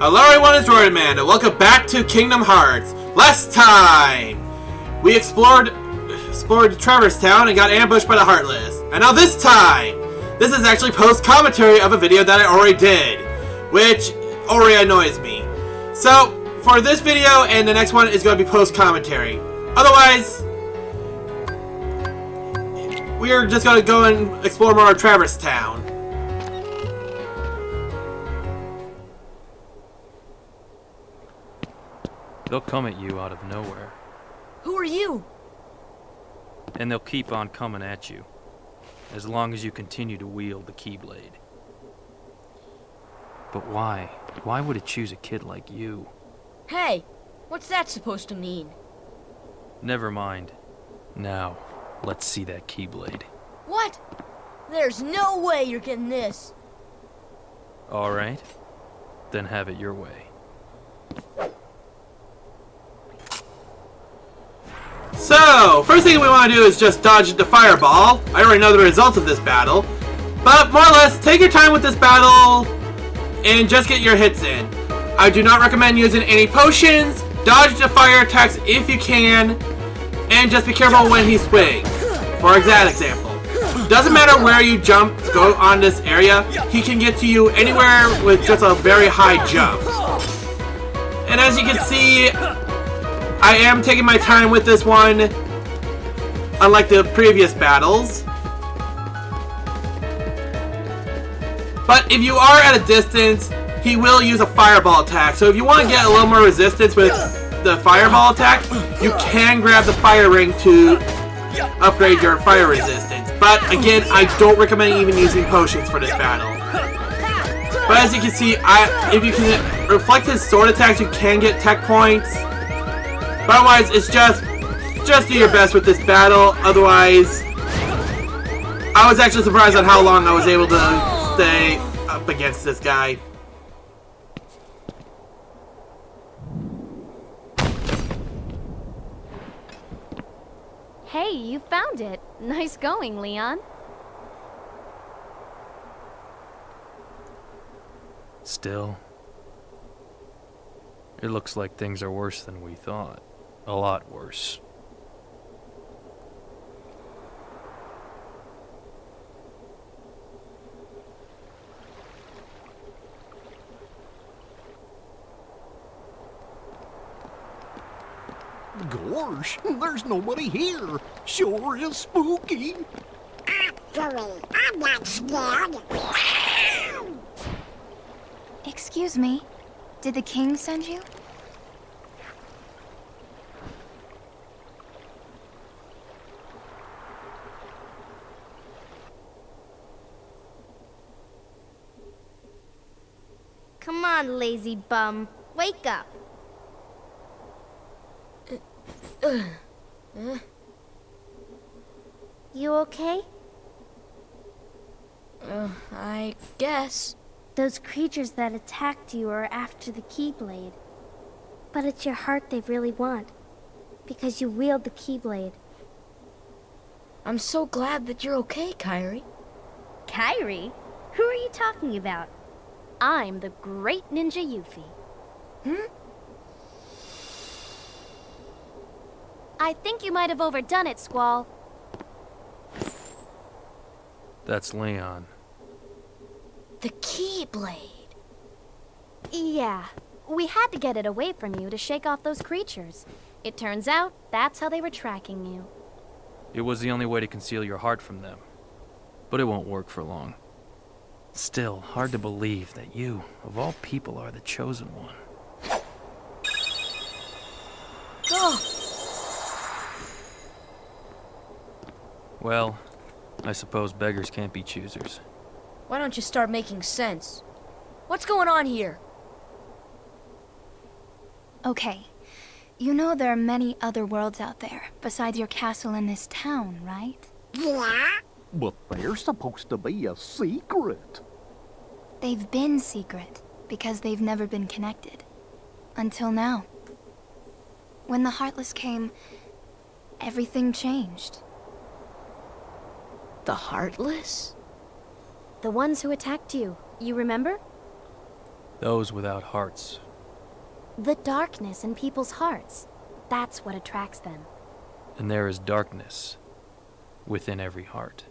Hello everyone, it's Roidman, and welcome back to Kingdom Hearts. Last time, we explored Traverse Town and got ambushed by the Heartless. And now this time, this is actually post-commentary of a video that I already did, which already annoys me. So, for this video and the next one is going to be post-commentary. Otherwise, we're just going to go and explore more of Traverse Town. They'll come at you out of nowhere. Who are you? And they'll keep on coming at you, as long as you continue to wield the Keyblade. But why? Why would it choose a kid like you? Hey, what's that supposed to mean? Never mind. Now, let's see that Keyblade. What? There's no way you're getting this. Alright, then have it your way. So, first thing we want to do is just dodge the fireball. I already know the results of this battle. But more or less, take your time with this battle and just get your hits in. I do not recommend using any potions. Dodge the fire attacks if you can. And just be careful when he swings. For example, doesn't matter where you jump, go on this area. He can get to you anywhere with just a very high jump. And as you can see, I am taking my time with this one, unlike the previous battles. But if you are at a distance, he will use a fireball attack. So if you want to get a little more resistance with the fireball attack, you can grab the fire ring to upgrade your fire resistance. But again, I don't recommend even using potions for this battle. But as you can see, if you can reflect his sword attacks, you can get tech points. But otherwise, it's just do your best with this battle. Otherwise, I was actually surprised at how long I was able to stay up against this guy. Hey, you found it. Nice going, Leon. Still, it looks like things are worse than we thought. A lot worse. Gosh, there's nobody here. Sure is spooky. Actually, I'm not scared. Excuse me. Did the king send you? Come on, lazy bum. Wake up. You okay? I guess. Those creatures that attacked you are after the Keyblade. But it's your heart they really want. Because you wield the Keyblade. I'm so glad that you're okay, Kairi. Kairi? Who are you talking about? I'm the great ninja Yuffie. I think you might have overdone it, Squall. That's Leon. The Keyblade. Yeah, we had to get it away from you to shake off those creatures. It turns out that's how they were tracking you. It was the only way to conceal your heart from them. But it won't work for long. Still, hard to believe that you, of all people, are the chosen one. Oh, Well, I suppose beggars can't be choosers. why don't you start making sense? What's going on here? Okay, you know there are many other worlds out there, besides your castle in this town, right? Yeah? But they're supposed to be a secret. They've been secret, because they've never been connected. Until now. When the Heartless came, everything changed. The Heartless? The ones who attacked you, you remember? Those without hearts. The darkness in people's hearts. That's what attracts them. And there is darkness within every heart.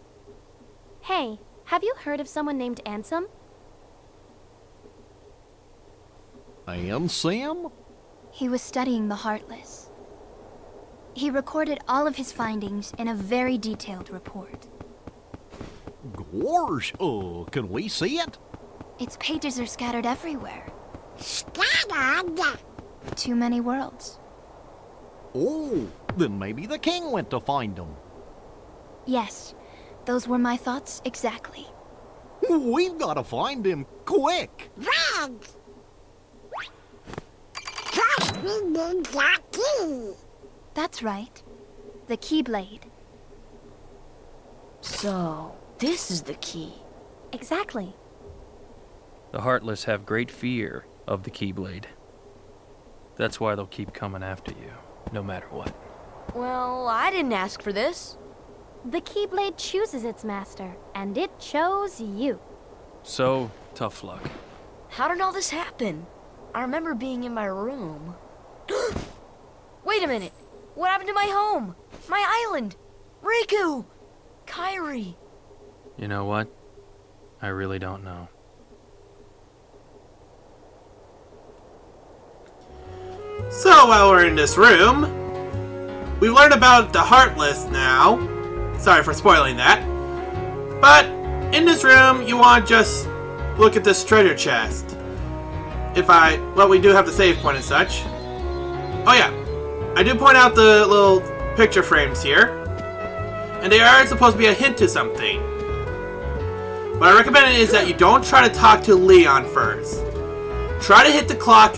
Hey, have you heard of someone named Ansem? And Sam? He was studying the heartless. He recorded all of his findings in a very detailed report. Gosh, can we see it? Its pages are scattered everywhere. Scattered? Too many worlds. Oh, then maybe the king went to find them. Yes, those were my thoughts exactly. We've got to find him, quick! Rags! First we need the key. That's right. The Keyblade. So, this is the key. Exactly. The Heartless have great fear of the Keyblade. That's why they'll keep coming after you, no matter what. Well, I didn't ask for this. The Keyblade chooses its master, and it chose you. So, tough luck. How did all this happen? I remember being in my room. Wait a minute. What happened to my home? My island? Riku! Kairi! You know what? I really don't know. So while we're in this room, we've learned about the Heartless now. Sorry for spoiling that. But in this room, you want to just look at this treasure chest. Well, we do have the save point and such. Oh yeah, I do point out the little picture frames here. And they are supposed to be a hint to something. What I recommend is that you don't try to talk to Leon first. Try to hit the clock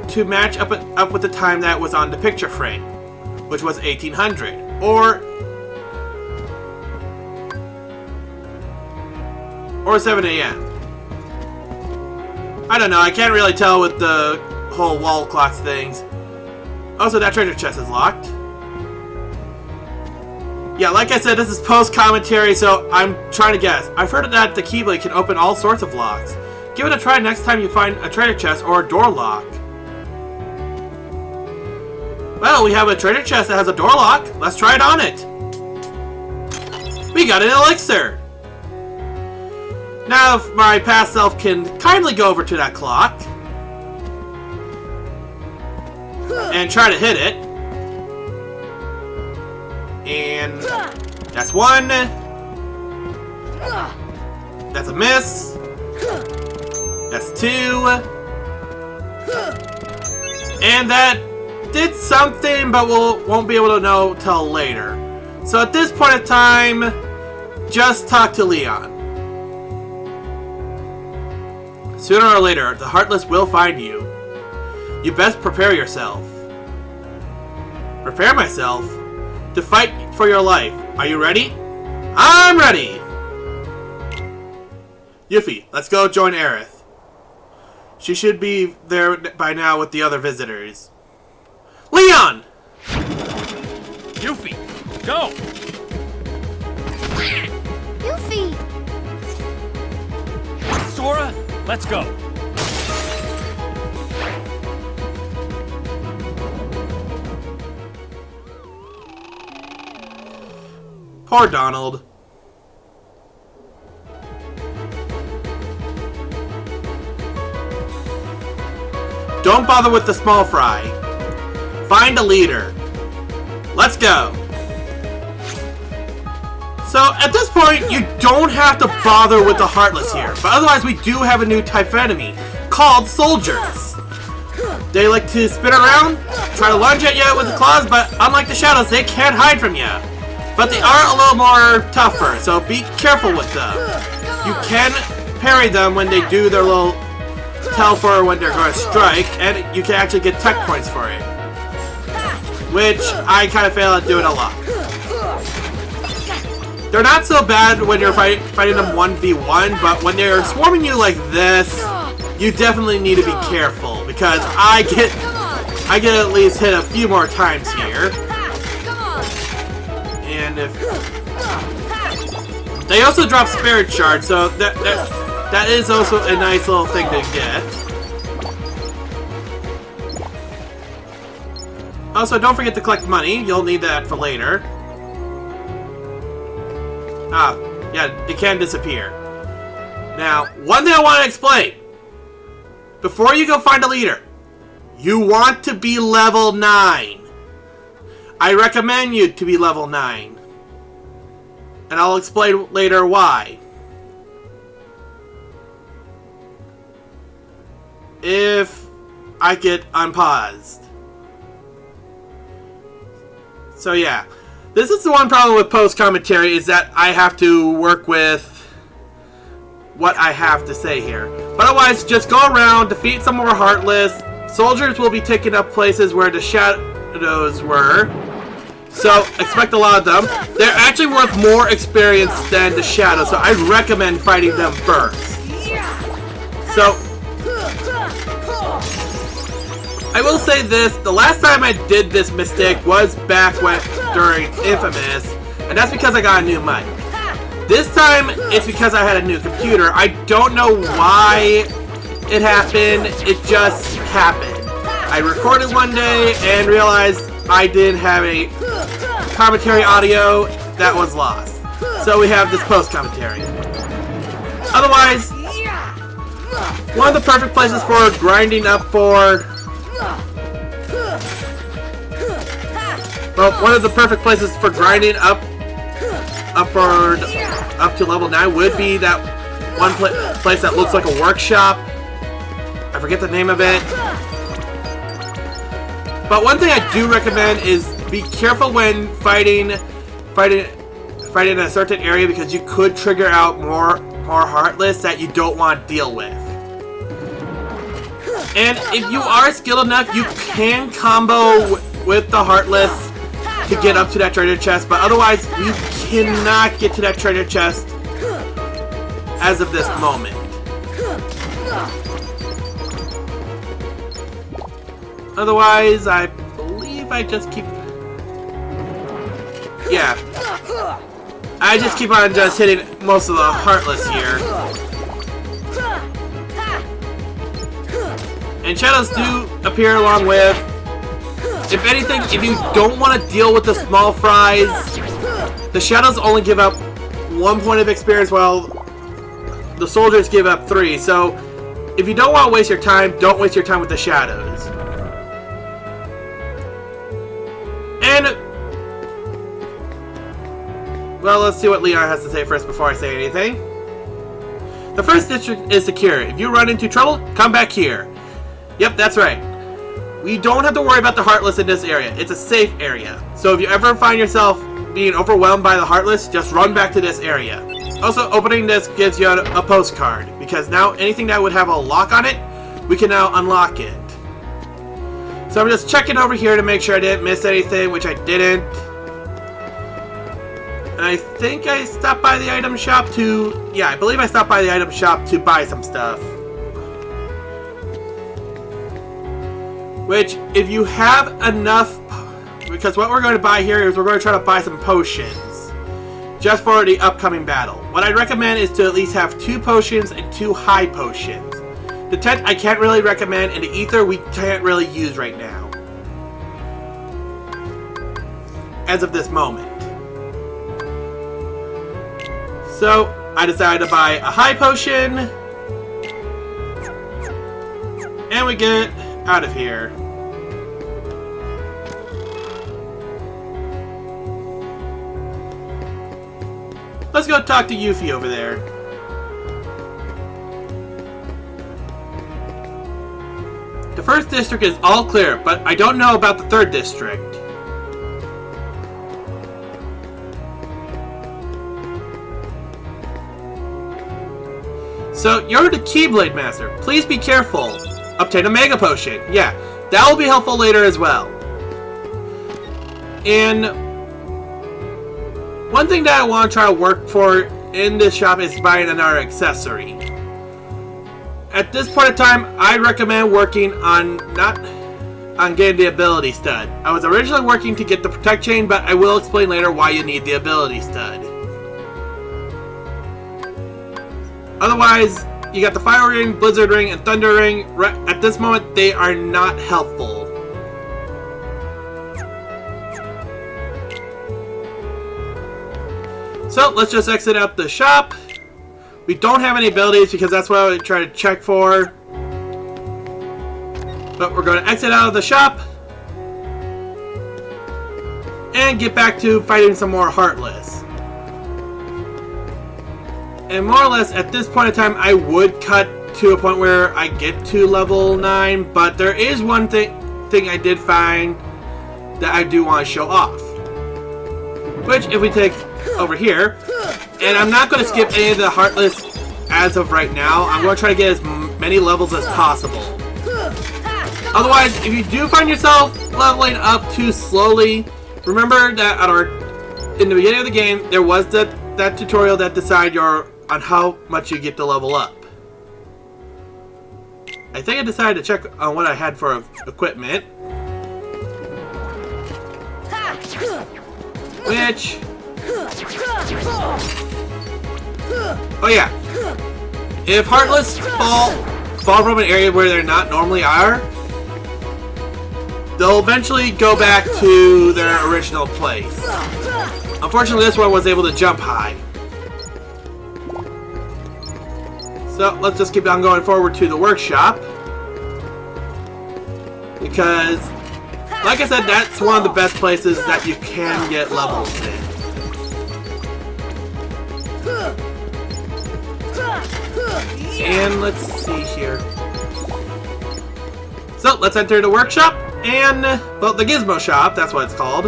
to match up with the time that was on the picture frame, which was 1800, or 7 a.m. I don't know, I can't really tell with the whole wall clocks things. Also, that treasure chest is locked. Yeah, like I said, this is post-commentary, so I'm trying to guess. I've heard that the Keyblade can open all sorts of locks. Give it a try next time you find a treasure chest or a door lock. Well, we have a treasure chest that has a door lock. Let's try it on it. We got an elixir. Now, if my past self can kindly go over to that clock and try to hit it. And that's one. That's a miss. That's two. And that did something, but won't be able to know till later. So at this point in time, just talk to Leon. Sooner or later, the Heartless will find you. You best prepare yourself. Prepare myself? To fight for your life. Are you ready? I'm ready! Yuffie, let's go join Aerith. She should be there by now with the other visitors. Leon! Yuffie, go! Yuffie! Sora, let's go! Poor Donald. Don't bother with the small fry. Find a leader. Let's go. So, at this point, you don't have to bother with the Heartless here. But otherwise, we do have a new type of enemy called soldiers. They like to spin around, try to lunge at you with the claws, but unlike the shadows, they can't hide from you. But they are a little more tougher, so be careful with them. You can parry them when they do their little tell for when they're going to strike, and you can actually get tech points for it. Which I kind of fail at doing a lot. They're not so bad when you're fighting them 1v1, but when they're swarming you like this, you definitely need to be careful, because I get at least hit a few more times here. And if they also drop spirit shards, so that is also a nice little thing to get. Also, don't forget to collect money. You'll need that for later. Ah, yeah, it can disappear. Now, one thing I want to explain. Before you go find a leader, you want to be level 9. I recommend you to be level 9. And I'll explain later why. If I get unpaused. So yeah, this is the one problem with post-commentary, is that I have to work with what I have to say here. But otherwise, just go around, defeat some more Heartless. Soldiers will be taking up places where the shadows were. So, expect a lot of them. They're actually worth more experience than the shadows, so I'd recommend fighting them first. So, I will say this, the last time I did this mistake was back during Infamous, and that's because I got a new mic. This time, it's because I had a new computer. I don't know why it happened, it just happened. I recorded one day and realized I didn't have a commentary audio that was lost. So we have this post-commentary. Otherwise, one of the perfect places for grinding up for... Well, one of the perfect places for grinding up to level 9 would be that one place that looks like a workshop. I forget the name of it. But one thing I do recommend is be careful when fighting in a certain area, because you could trigger out more Heartless that you don't want to deal with. And if you are skilled enough, you can combo with the Heartless to get up to that treasure chest, but otherwise you cannot get to that treasure chest as of this moment. Otherwise, I believe I just keep... Yeah. I just keep on just hitting most of the Heartless here. And shadows do appear along with... If anything, if you don't want to deal with the small fries, the shadows only give up 1 point of experience while the soldiers give up 3. So, if you don't want to waste your time, don't waste your time with the shadows. And, well, let's see what Leon has to say first before I say anything. The first district is secure. If you run into trouble, come back here. Yep, that's right. We don't have to worry about the Heartless in this area. It's a safe area. So if you ever find yourself being overwhelmed by the Heartless, just run back to this area. Also, opening this gives you a postcard, because now anything that would have a lock on it, we can now unlock it. So I'm just checking over here to make sure I didn't miss anything, which I didn't. And I think I stopped by the item shop to... Yeah, I believe I stopped by the item shop to buy some stuff. Which, if you have enough... Because what we're going to buy here is we're going to try to buy some potions. Just for the upcoming battle. What I'd recommend is to at least have 2 potions and 2 high potions. The tent I can't really recommend, and the ether we can't really use right now. As of this moment. So, I decided to buy a high potion. And we get out of here. Let's go talk to Yuffie over there. The first district is all clear, but I don't know about the third district. So, you're the Keyblade Master. Please be careful. Obtain a Mega Potion. Yeah, that will be helpful later as well. And one thing that I want to try to work for in this shop is buying another accessory. At this point in time, I recommend working on getting the ability stud. I was originally working to get the Protect Chain, but I will explain later why you need the ability stud. Otherwise, you got the Fire Ring, Blizzard Ring, and Thunder Ring. At this moment, they are not helpful. So let's just exit out the shop. We don't have any abilities because that's what I would try to check for. But we're going to exit out of the shop and get back to fighting some more Heartless. And more or less at this point in time, I would cut to a point where I get to level 9, but there is one thing I did find that I do want to show off. Which, if we take over here, and I'm not going to skip any of the Heartless as of right now. I'm going to try to get as many levels as possible. Otherwise, if you do find yourself leveling up too slowly, remember that in the beginning of the game, there was that tutorial that decided on how much you get to level up. I think I decided to check on what I had for equipment. Which... oh yeah. If Heartless fall from an area where they're not normally are, they'll eventually go back to their original place. Unfortunately, this one was able to jump high. So let's just keep on going forward to the workshop. Because, like I said, that's one of the best places that you can get levels in. And let's see here. So let's enter the workshop and, well, the Gizmo shop, that's what it's called.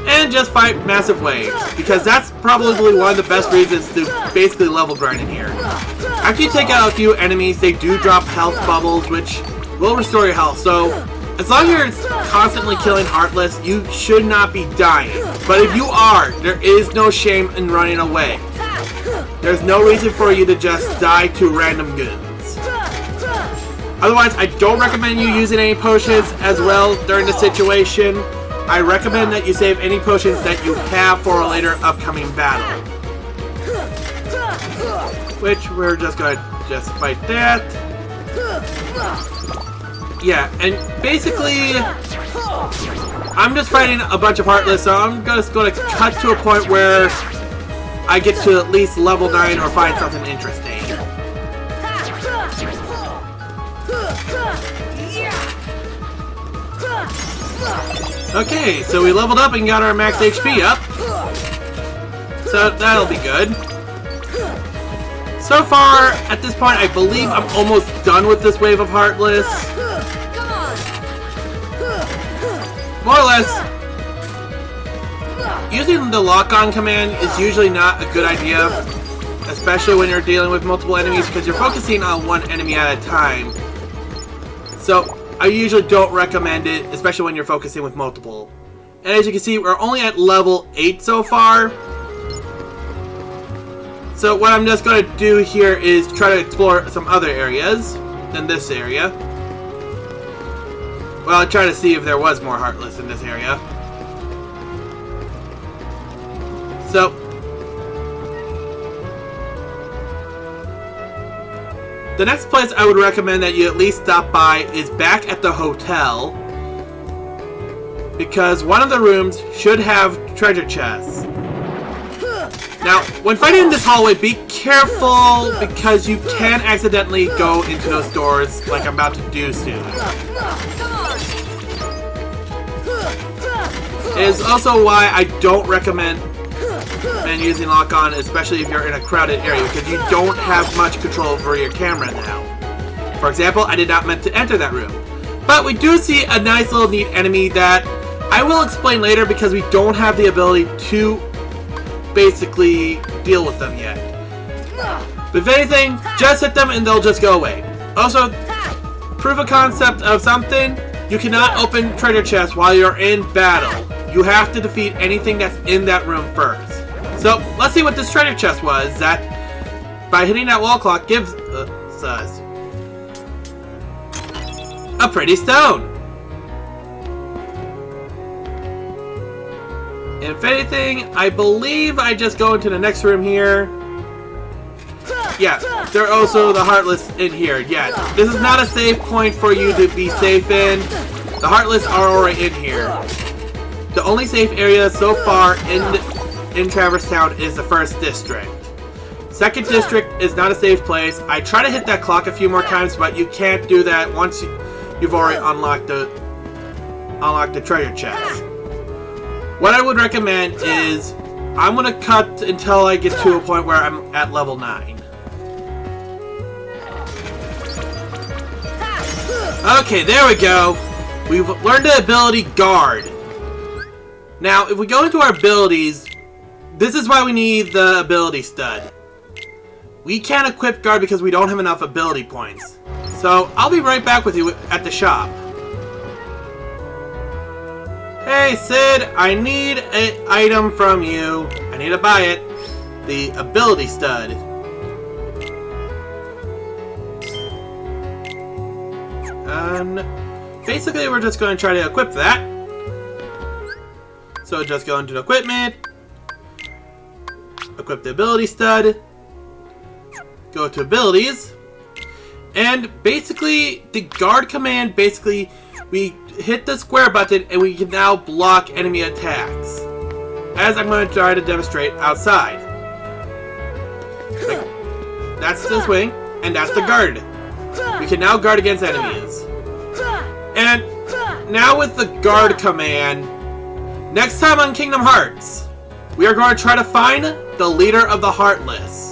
And just fight massive waves, because that's probably one of the best reasons to basically level grind in here. After you take out a few enemies, they do drop health bubbles, which will restore your health. So as long as you're constantly killing Heartless, you should not be dying. But if you are, there is no shame in running away. There's no reason for you to just die to random goons. Otherwise, I don't recommend you using any potions as well during the situation. I recommend that you save any potions that you have for a later upcoming battle. Which we're just going to just fight that. Yeah, and basically, I'm just fighting a bunch of Heartless, so I'm just going to cut to a point where I get to at least level 9 or find something interesting. Okay, so we leveled up and got our max HP up. So that'll be good. So far, at this point, I believe I'm almost done with this wave of Heartless. More or less, using the lock-on command is usually not a good idea, especially when you're dealing with multiple enemies, because you're focusing on one enemy at a time. So I usually don't recommend it, especially when you're focusing with multiple. And as you can see, we're only at level 8 so far. So what I'm just going to do here is try to explore some other areas than this area. Well, I'll try to see if there was more Heartless in this area. So the next place I would recommend that you at least stop by is back at the hotel, because one of the rooms should have treasure chests. Now, when fighting in this hallway, be careful, because you can accidentally go into those doors like I'm about to do soon. It is also why I don't recommend using lock-on, especially if you're in a crowded area, because you don't have much control over your camera now. For example, I did not meant to enter that room. But we do see a nice little neat enemy that I will explain later, because we don't have the ability to basically deal with them yet. But if anything, just hit them and they'll just go away. Also, proof of concept of something, you cannot open treasure chests while you're in battle. You have to defeat anything that's in that room first. So, let's see what this treasure chest was that, by hitting that wall clock, gives us a pretty stone. If anything, I believe I just go into the next room here. Yeah, there are also the Heartless in here. Yeah, this is not a safe point for you to be safe in. The Heartless are already in here. The only safe area so far in in Traverse Town is the first district. Second district is not a safe place. I try to hit that clock a few more times, but you can't do that once you've already unlocked the treasure chest. What I would recommend is I'm gonna cut until I get to a point where I'm at level 9. Okay, there we go. We've learned the ability Guard. Now, if we go into our abilities, this is why we need the ability stud. We can't equip Guard because we don't have enough ability points. So, I'll be right back with you at the shop. Hey Sid, I need an item from you. I need to buy it. The ability stud. And basically we're just going to try to equip that. So just go into equipment. Equip the ability stud. Go to abilities. And basically the guard command, basically we hit the square button and we can now block enemy attacks. As I'm going to try to demonstrate outside. That's the swing, and that's the guard. We can now guard against enemies. And now with the guard command, next time on Kingdom Hearts, we are going to try to find the leader of the Heartless.